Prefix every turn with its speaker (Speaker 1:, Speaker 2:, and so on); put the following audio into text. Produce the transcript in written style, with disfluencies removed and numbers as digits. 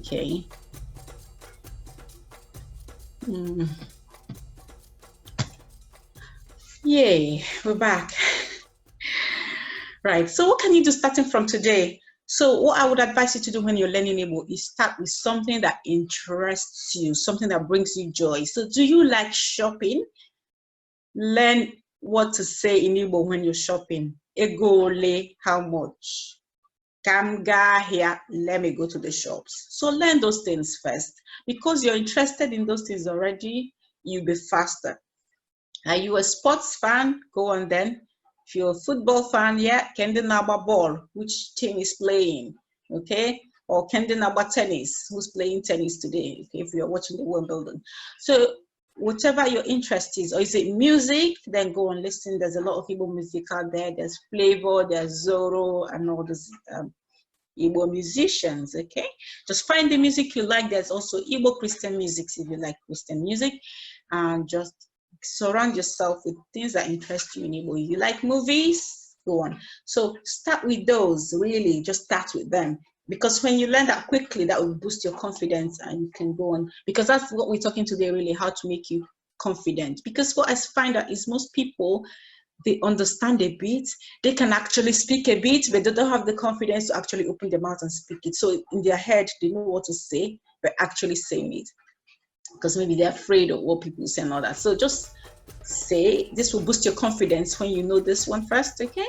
Speaker 1: Okay. Yay, we're back. Right, so what can you do starting from today? So what I would advise you to do when you're learning Igbo is start with something that interests you, something that brings you joy. So do you like shopping? Learn what to say in Igbo when you're shopping. Egole, how much? Kamga here, let me go to the shops. So learn those things first. Because you're interested in those things already, you'll be faster. Are you a sports fan? Go on then. If you're a football fan, yeah, Kendi Naba ball, which team is playing, okay? Or Kendi Naba tennis, who's playing tennis today, okay, if you're watching the Wimbledon. So whatever your interest is, or is it music, then go and listen. There's a lot of Igbo music out there. There's Flavor, there's Zoro, and all those Igbo musicians, okay? Just find the music you like. There's also Igbo Christian music if you like Christian music, and just surround yourself with things that interest you in Igbo. You like movies? Go on. So start with those, really, just start with them. Because when you learn that quickly, that will boost your confidence and you can go on. Because that's what we're talking today, really, how to make you confident. Because what I find out is most people, they understand a bit, they can actually speak a bit, but they don't have the confidence to actually open their mouth and speak it. So in their head, they know what to say, but actually saying it, because maybe they're afraid of what people say and all that. So just say, this will boost your confidence when you know this one first, okay?